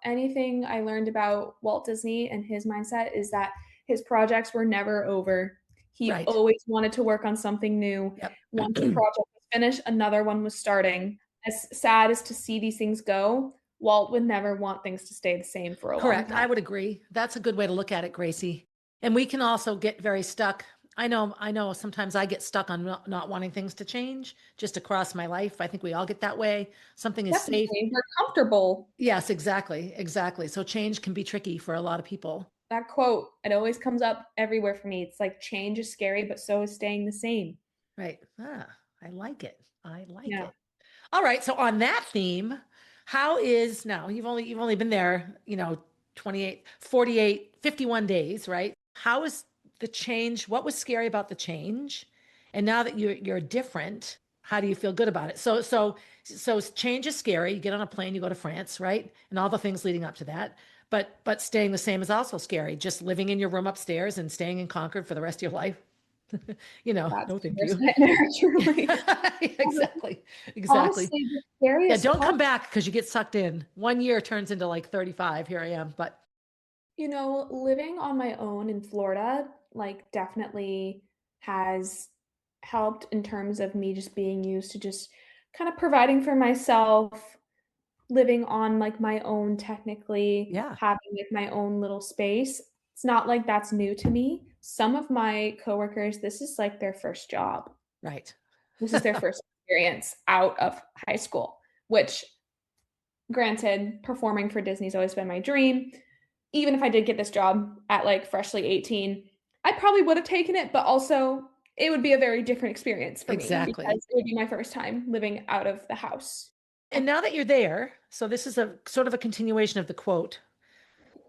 anything I learned about Walt Disney and his mindset is that his projects were never over. He Right. always wanted to work on something new. Yep. Once a project was finished, another one was starting. As sad as to see these things go, Walt would never want things to stay the same for a long Correct. I time. would agree. That's a good way to look at it, Gracie. And we can also get very stuck. I know sometimes I get stuck on not wanting things to change just across my life. I think we all get that way. Something is safe. Definitely. We're comfortable. Yes, exactly. Exactly. So change can be tricky for a lot of people. That quote, it always comes up everywhere for me. It's like change is scary, but so is staying the same. Right. Ah, I like it. I like Yeah. it. All right. So on that theme, how is now you've only been there, 28, 48, 51 days, right? How is the change? What was scary about the change? And now that you're different, how do you feel good about it? So change is scary. You get on a plane, you go to France, right? And all the things leading up to that. But staying the same is also scary. Just living in your room upstairs and staying in Concord for the rest of your life. That's No, the thank worst you. nightmare, truly. Exactly. Exactly. Honestly, the Yeah, scariest don't part, come back because you get sucked in. 1 year turns into like 35. Here I am. But living on my own in Florida, like, definitely has helped in terms of me just being used to just kind of providing for myself, living on, like, my own technically, yeah, having, like, my own little space. It's not like that's new to me. Some of my coworkers, this is, like, their first job. right. This is their first experience out of high school, which granted, performing for Disney's always been my dream. Even if I did get this job at like freshly 18, I probably would have taken it, but also it would be a very different experience for me Exactly. because it would be my first time living out of the house. And now that you're there, so this is a sort of a continuation of the quote.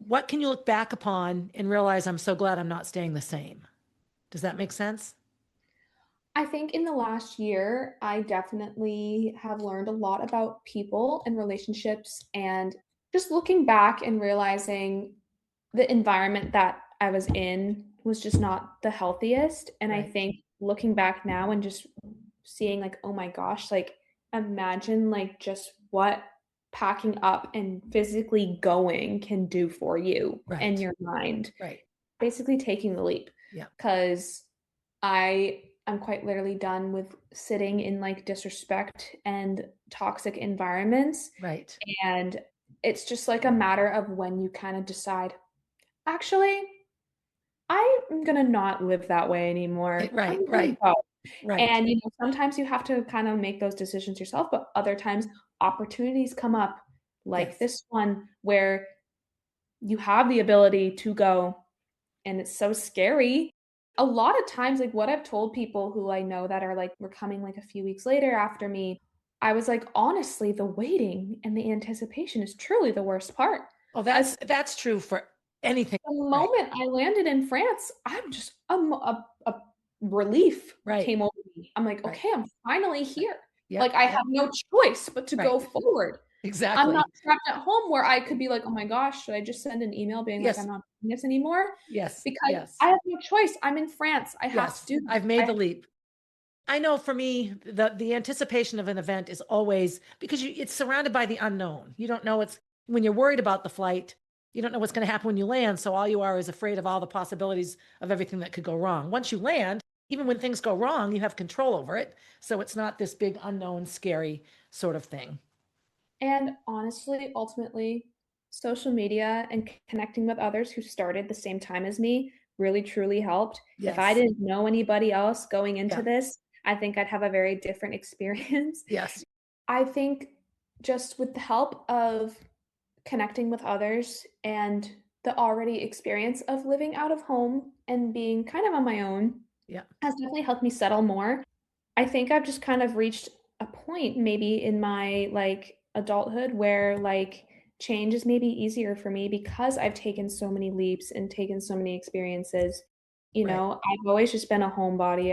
What can you look back upon and realize I'm so glad I'm not staying the same? Does that make sense? I think in the last year, I definitely have learned a lot about people and relationships, and just looking back and realizing the environment that I was in was just not the healthiest. And I Right. think looking back now and just seeing, like, oh my gosh, like, imagine like just what packing up and physically going can do for you and Right. your mind. Right. Basically taking the leap. Yeah. Because I'm quite literally done with sitting in like disrespect and toxic environments. Right. And it's just like a matter of when you kind of decide, actually, I'm gonna not live that way anymore. Right. I'm gonna Right. go. Right. And sometimes you have to kind of make those decisions yourself, but other times opportunities come up like Yes. this one where you have the ability to go, and it's so scary. A lot of times, like what I've told people who I know that are like, were coming like a few weeks later after me, I was like, honestly, the waiting and the anticipation is truly the worst part. Oh, As that's true for anything. The Right. moment I landed in France, I'm just a relief Right. came over me. I'm like, Right. "Okay, I'm finally Right. here." Yep. Like, I Yep. have no choice but to Right. go forward. I'm not Exactly. trapped at home where I could be like, "Oh my gosh, should I just send an email being like, 'I'm Yes. not doing this anymore?'" Yes. Because I Yes. have no choice. I'm in France. I have to Yes. do this. I've made the leap. I know for me, the anticipation of an event is always because it's surrounded by the unknown. You don't know what's when you're worried about the flight, you don't know what's going to happen when you land. So all you are is afraid of all the possibilities of everything that could go wrong. Once you land, even when things go wrong, you have control over it. So it's not this big unknown, scary sort of thing. And honestly, ultimately, social media and connecting with others who started the same time as me really truly helped. If I Yes. didn't know anybody else going into Yeah. this, I think I'd have a very different experience. Yes. I think just with the help of connecting with others and the already experience of living out of home and being kind of on my own Yeah. has definitely helped me settle more. I think I've just kind of reached a point maybe in my, like, adulthood where, like, change is maybe easier for me because I've taken so many leaps and taken so many experiences. You Right. know, I've always just been a homebody.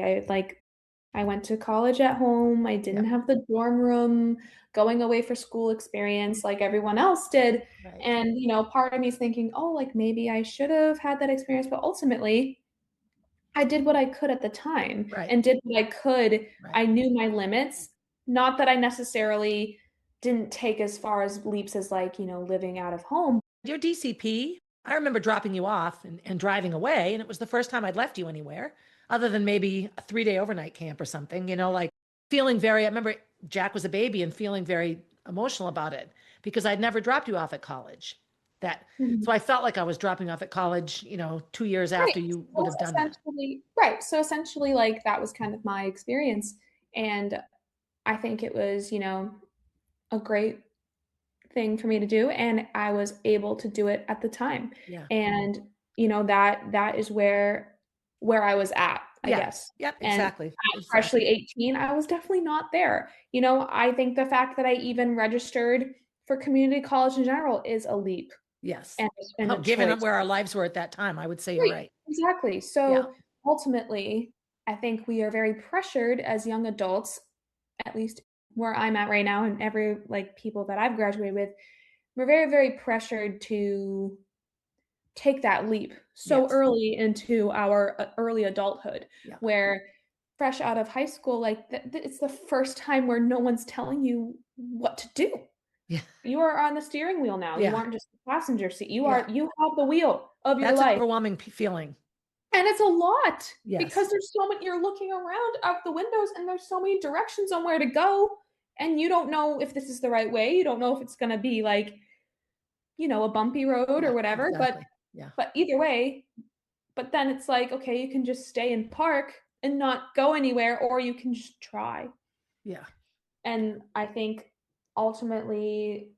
I went to college at home. I Yeah. didn't have the dorm room, going away for school experience like everyone else did. Right. And, you know, part of me is thinking, "Oh, like, maybe I should have had that experience," but ultimately I did what I could at the time Right. and did what I could. Right. I knew my limits, not that I necessarily didn't take as far as leaps as, like, you know, living out of home. Your DCP, I remember dropping you off and driving away, and it was the first time I'd left you anywhere, other than maybe a 3-day overnight camp or something, like feeling I remember Jack was a baby and feeling very emotional about it because I'd never dropped you off at college. Mhm. So I felt like I was dropping off at college, 2 years Right, after you would so have done that. essentially right, so essentially, like, that was kind of my experience, and I think it was, you know, a great thing for me to do, and I was able to do it at the time, Yeah. and, you know, that is where I was at, I Yeah. guess, Yep. and Exactly. at freshly Exactly. 18, I was definitely not there. You know, I think the fact that I even registered for community college in general is a leap Yes. and Oh, a given choice. where our lives were at that time, I would say you're Right, right. exactly. Yeah. So, ultimately, I think we are very pressured as young adults, at least where I'm at right now and every, like, people that I've graduated with, we're very, very pressured to take that leap so Yes. early into our, early adulthood, Yeah. where fresh out of high school, like, it's the first time where no one's telling you what to do. Yeah. You are on the steering wheel now, you Yeah. aren't just the passenger seat, Yeah. you have the wheel of your That's an life. overwhelming feeling. And it's a lot Yes. because there's so many you're looking around out the windows and there's so many directions on where to go, and you don't know if this is the right way, you don't know if it's gonna be, like, you know, a bumpy road or Yeah, whatever, exactly. Yeah. but either way, but then it's like, okay, you can just stay and park and not go anywhere, or you can just try. Yeah. And I think ultimately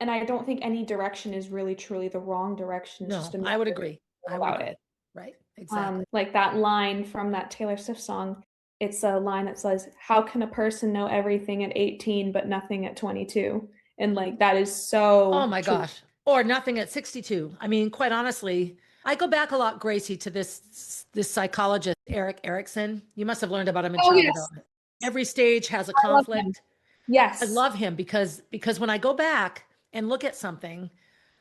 and I don't think any direction is really truly the wrong direction, it's just No, a matter I would of agree. I would about it. agree. Right. Exactly. Like that line from that Taylor Swift song, it's a line that says, "How can a person know everything at 18 but nothing at 22?" And, like, that is Oh so my true. gosh. Or nothing at 62. I mean, quite honestly, I go back a lot, Gracie, to this psychologist, Eric Erickson. You must have learned about him in Oh, child yes. development. Every stage has a I love him. conflict. I Yes. love him because when I go back and look at something,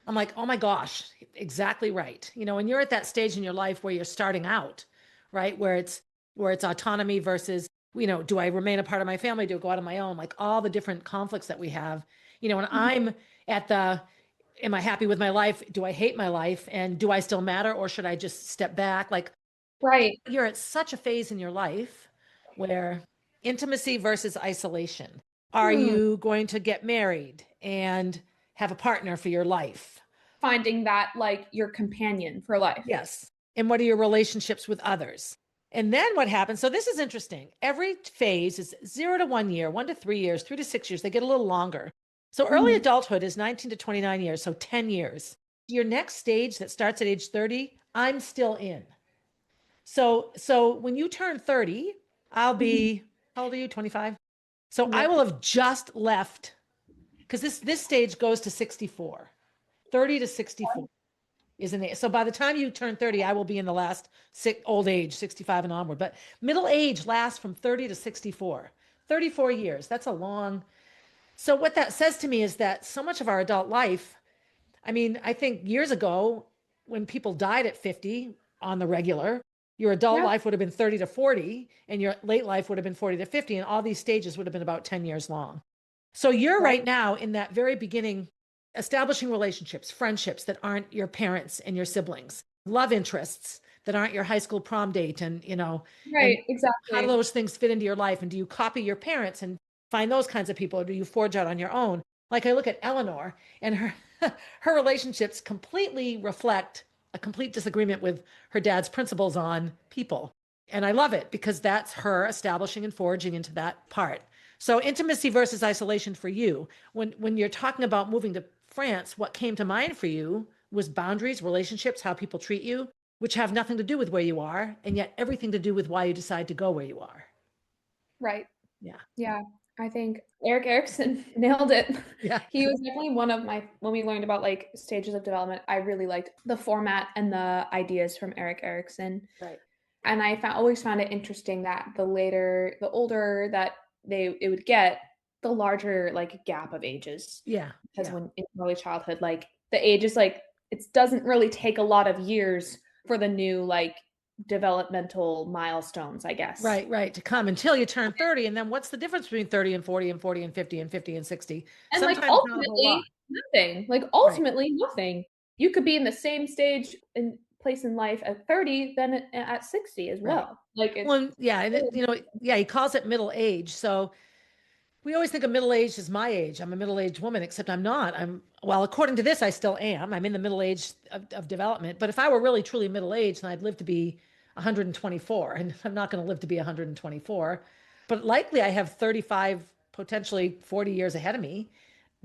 I'm like, oh my gosh, exactly right. When you're at that stage in your life where you're starting out, right? Where it's autonomy versus, do I remain a part of my family? Do I go out on my own? Like all the different conflicts that we have. When Mhm. I'm at the, am I happy with my life? Do I hate my life? And do I still matter? Or should I just step back? Like Right. you're at such a phase in your life where intimacy versus isolation. Are Hmm. you going to get married and have a partner for your life? Finding that, like, your companion for life. Yes. And what are your relationships with others? And then what happens? So this is interesting. Every phase is 0 to 1 year, 1 to 3 years, 3 to 6 years. They get a little longer. So early Mhm. adulthood is 19 to 29 years, so 10 years. Your next stage that starts at age 30, I'm still in. So when you turn 30, I'll Mhm. be, how old are you? 25? So I Yep. will have just left because this stage goes to 64, 30 to 64. isn't it? So by the time you turn 30, I will be in the last old age, 65 and onward. But middle age lasts from 30 to 64. 34 years. That's a long. So what that says to me is that so much of our adult life, I mean, I think years ago when people died at 50 on the regular, your adult Yeah, life would have been 30 to 40 and your late life would have been 40 to 50 and all these stages would have been about 10 years long. So you're right. right now in that very beginning, establishing relationships, friendships that aren't your parents and your siblings, love interests that aren't your high school prom date, and Right, how do exactly. those things fit into your life? And do you copy your parents and find those kinds of people, or do you forge out on your own? Like I look at Eleanor and her her relationships completely reflect a complete disagreement with her dad's principles on people. And I love it because that's her establishing and forging into that part. So intimacy versus isolation for you. When you're talking about moving to France, what came to mind for you was boundaries, relationships, how people treat you, which have nothing to do with where you are, and yet everything to do with why you decide to go where you are. Right. Yeah. Yeah, I think Eric Erickson nailed it. Yeah. He was definitely one of my, when we learned about like stages of development, I really liked the format and the ideas from Eric Erickson. Right. And always found it interesting that the older that it would get, the larger like gap of ages. Yeah. Because Yeah. when in early childhood, like the age is like it doesn't really take a lot of years for the new like developmental milestones, I guess. Right, right, to come until you turn 30. And then what's the difference between 30 and 40 and 40 and 50 and 50 and 60? And like Sometimes not a whole lot. ultimately nothing. Like Right. ultimately nothing. You could be in the same stage and place in life at 30 than at 60 as Right. well. Like Well, it's yeah, and yeah, he calls it middle age. So we always think of middle age as my age. I'm a middle-aged woman, except I'm not. Well, according to this, I still am. I'm in the middle age of development. But if I were really truly middle-aged, then I'd live to be 124, and I'm not going to live to be 124. But likely I have 35, potentially 40 years ahead of me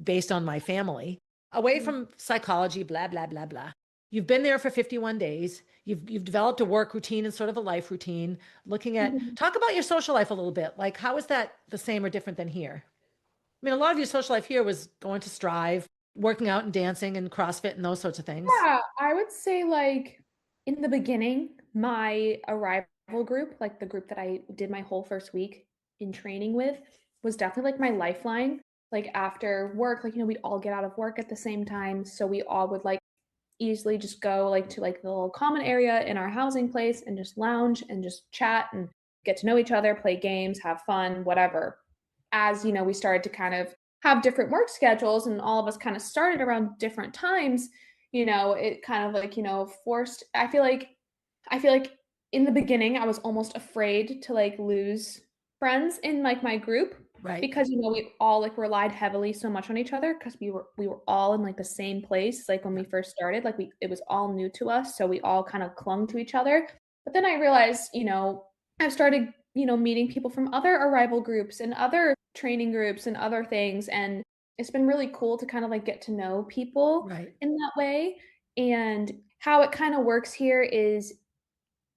based on my family, away from psychology, blah, blah, blah, blah. You've been there for 51 days. You've developed a work routine and sort of a life routine. Looking at Mhm. talk about your social life a little bit. Like how is that the same or different than here? I mean, a lot of your social life here was going to Strive, working out and dancing and CrossFit and those sorts of things. Yeah, I would say like in the beginning, my arrival group, like the group that I did my whole first week in training with, was definitely like my lifeline. Like after work, like we'd all get out of work at the same time, so we all would like easily just go like to like the little common area in our housing place and just lounge and just chat and get to know each other, play games, have fun, whatever. As we started to kind of have different work schedules and all of us kind of started around different times, it kind of like, forced I feel like in the beginning I was almost afraid to like lose friends in like my group Right. because we all like relied heavily so much on each other because we were all in like the same place like when Yeah. we first started like we it was all new to us so we all kind of clung to each other. But then I realized I've started meeting people from other arrival groups and other training groups and other things, and it's been really cool to kind of like get to know people Right. in that way. And how it kind of works here is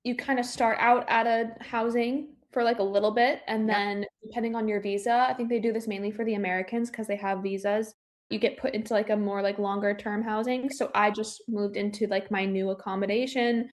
you kind of start out at a housing for like a little bit, and Yep. then depending on your visa, I think they do this mainly for the Americans because they have visas. You get put into like a more like longer term housing. So I just moved into like my new accommodation,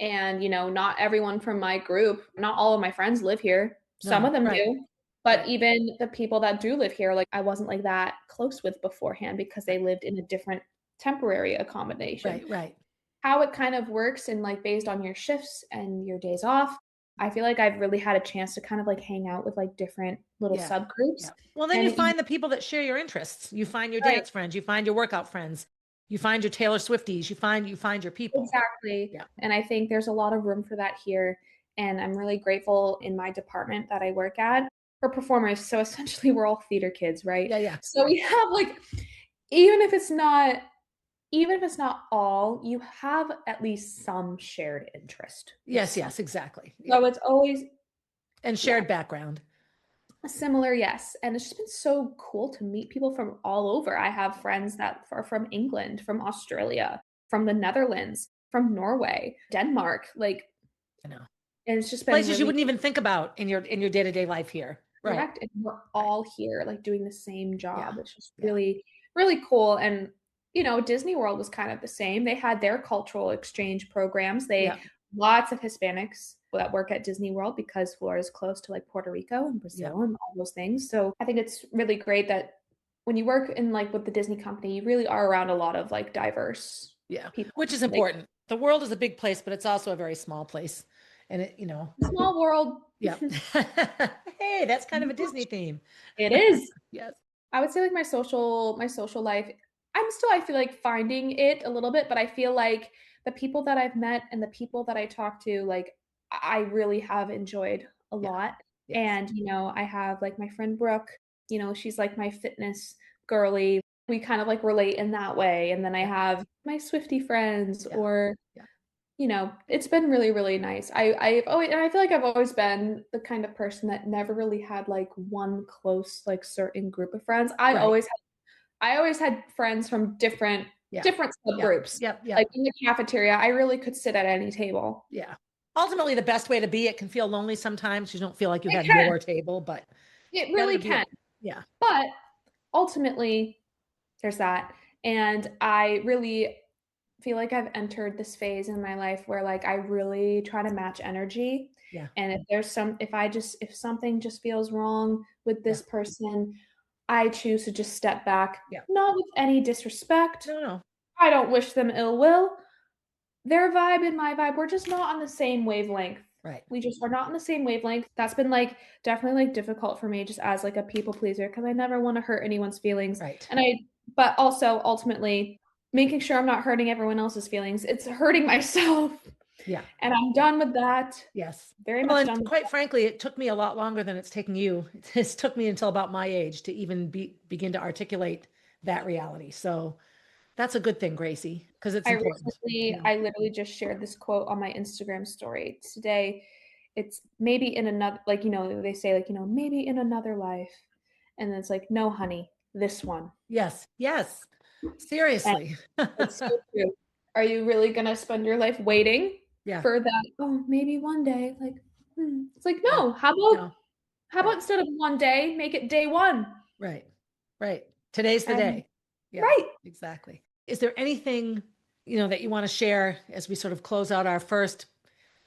and not everyone from my group, not all of my friends live here. Some No. of them Right. do, but Right. even the people that do live here, like I wasn't like that close with beforehand because they Right. lived in a different temporary accommodation. Right. Right. How it kind of works and like based on your shifts and your days off, I feel like I've really had a chance to kind of like hang out with like different little Yeah. subgroups. Yeah. Well, then And you it, find the people that share your interests. You find your right, dance friends, you find your workout friends, you find your Taylor Swifties, you find your people. exactly. Yeah. And I think there's a lot of room for that here. And I'm really grateful in my department that I work at for performers. So essentially, we're all theater kids, right? Yeah. Yeah. So we have like, even if it's not, even if it's not all, you have at least some shared interest with Yes. some. Yes. Exactly. Yeah. So it's always, And yeah, shared background. similar, yes. And it's just been so cool to meet people from all over. I have friends that are from England, from Australia, from the Netherlands, from Norway, Denmark. Like, I know. and it's just been Places you really wouldn't even think about in your day-to-day life here. Right. correct. And we're Right. all here, like doing the same Yeah. job. It's just Yeah. really, really cool. And Disney World was kind of the same. They had their cultural exchange programs. Yeah. Lots of Hispanics that work at Disney World because Florida is close to like Puerto Rico and Yeah. Brazil and all those things. So I think it's really great that when you work in like with the Disney company, you really are around a lot of like diverse Yeah. people. Which is Like important. The world is a big place, but it's also a very small place. And small world. yeah. Hey, that's kind of a Disney theme. It is. Yes. I would say like my social life, I feel like finding it a little bit, but I feel like the people that I've met and the people that I talk to, like I really have enjoyed a Yeah. lot. Yes. And, I have like my friend Brooke, she's like my fitness girly. We kind of like relate in that way. And then I Yeah. have my Swifty friends Yeah. or Yeah. it's been really, really nice. And I feel like I've always been the kind of person that never really had like one close, like certain group of friends. Right. I always had friends from different Yeah. different Yep. subgroups. Yep. Like Yep. in the cafeteria, I really could sit at any table. Yeah. Ultimately, the best way to be, it can feel lonely sometimes. You don't feel like you It have can. your table, but It better really to be can. yeah. But ultimately, there's that. And I really feel like I've entered this phase in my life where like I really try to match energy. Yeah. And if something just feels wrong with Yeah. this person, I choose to just step back, Yeah. not with any disrespect. No, no. I don't wish them ill will. Their vibe and my vibe, we're just not on the same wavelength. Right. We just are not on the same wavelength. That's been like definitely like difficult for me just as like a people pleaser because I never want to hurt anyone's feelings. Right. But also ultimately making sure I'm not hurting everyone else's feelings. It's hurting myself. Yeah. And I'm done with that. Yes. Very Well, much and done with quite that. frankly, it took me a lot longer than it's taken you. It's took me until about my age to even begin to articulate that reality. So that's a good thing, Gracie, because it's important. I literally just shared this quote on my Instagram story today. It's maybe in another, like, they say, like, maybe in another life. And then it's like, no, honey, this one. Yes. Yes. And Seriously. it's so true. Are you really going to spend your life waiting Yeah. for that? Oh, maybe one day. Like, it's like, Yeah. no, No. how about Right. instead of one day, make it day one? Right. Right. Today's the And day. Yeah, right. exactly. Is there anything, that you want to share as we sort of close out our first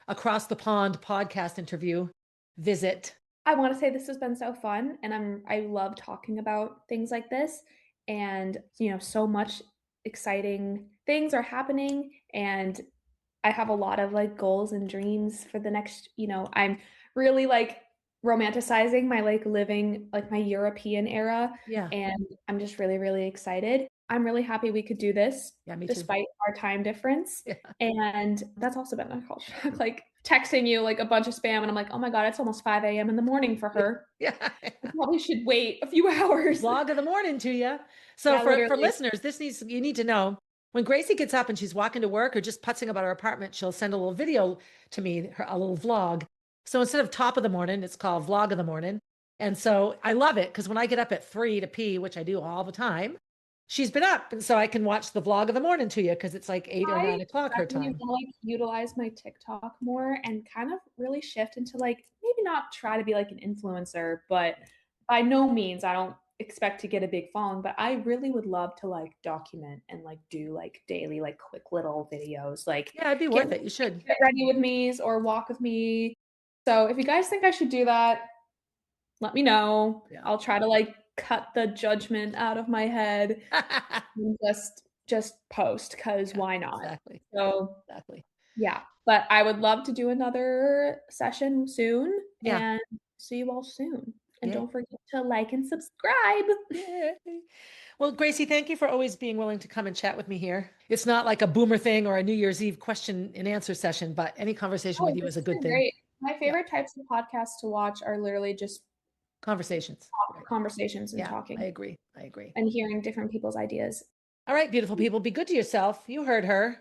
across the pond podcast interview visit? I want to say this has been so fun and I love talking about things like this and so much exciting things are happening and I have a lot of like goals and dreams for the next, I'm really like romanticizing my like living like my European era Yeah. and I'm just really really excited. I'm really happy we could do this Yeah, me too. despite our time difference. Yeah. And that's also been a culture shock, like texting you like a bunch of spam and I'm like, "Oh my God, it's almost 5 a.m. in the morning for her. Yeah. I probably should wait a few hours." Vlog of the morning to you. So Yeah, for literally. listeners, you need to know when Gracie gets up and she's walking to work or just putzing about her apartment, she'll send a little video to me, a little vlog. So instead of top of the morning, it's called vlog of the morning. And so I love it because when I get up at 3 to pee, which I do all the time, she's been up. And so I can watch the vlog of the morning to you because it's like 8 or I 9 o'clock her definitely time. want to like utilize my TikTok more and kind of really shift into like maybe not try to be like an influencer, but by no means I don't expect to get a big following, but I really would love to like document and like do like daily like quick little videos, like Yeah, it'd be get worth it. You should. get ready with me or walk with me. So if you guys think I should do that, let me know. Yeah. I'll try to like cut the judgment out of my head and just post because Yeah, why not? exactly. So Exactly. yeah, but I would love to do another session soon Yeah. and see you all soon. And Yeah. don't forget to like and subscribe. Yeah. Well, Gracie, thank you for always being willing to come and chat with me here. It's not like a boomer thing or a New Year's Eve question and answer session, but any conversation with Oh, you this is a has good been thing. great. My Yeah. favorite types of podcasts to watch are literally just Conversations. Right. conversations and Yeah, I talking agree. I agree. and hearing different people's ideas. All right, beautiful people, be good to yourself. You heard her. Go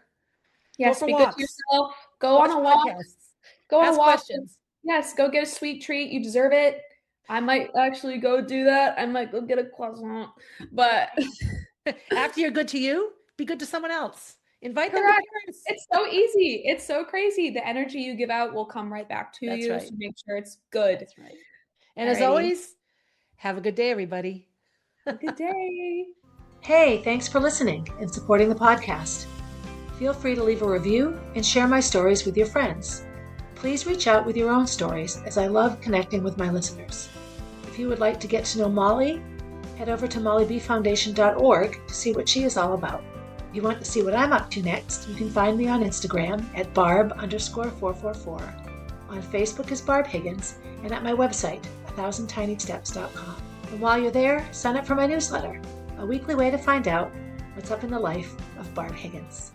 Yes, for be good to walks, yourself. Go on watch a walk. podcasts, Go on a ask walk. questions. Yes, go get a sweet treat. You deserve it. I might actually go do that. I might go get a croissant. But After you're good to you, be good to someone else. Invite them to correct. Paris. It's so easy. It's so crazy. The energy you give out will come right back to That's you. right. So make sure it's good. That's right. And as Alrighty. always, have a good day, everybody. Have a good day. Hey, thanks for listening and supporting the podcast. Feel free to leave a review and share my stories with your friends. Please reach out with your own stories, as I love connecting with my listeners. If you would like to get to know Molly, head over to mollybfoundation.org to see what she is all about. If you want to see what I'm up to next, you can find me on Instagram at barb_444. On Facebook as Barb Higgins, and at my website, 1000tinysteps.com. And while you're there, sign up for my newsletter, a weekly way to find out what's up in the life of Barb Higgins.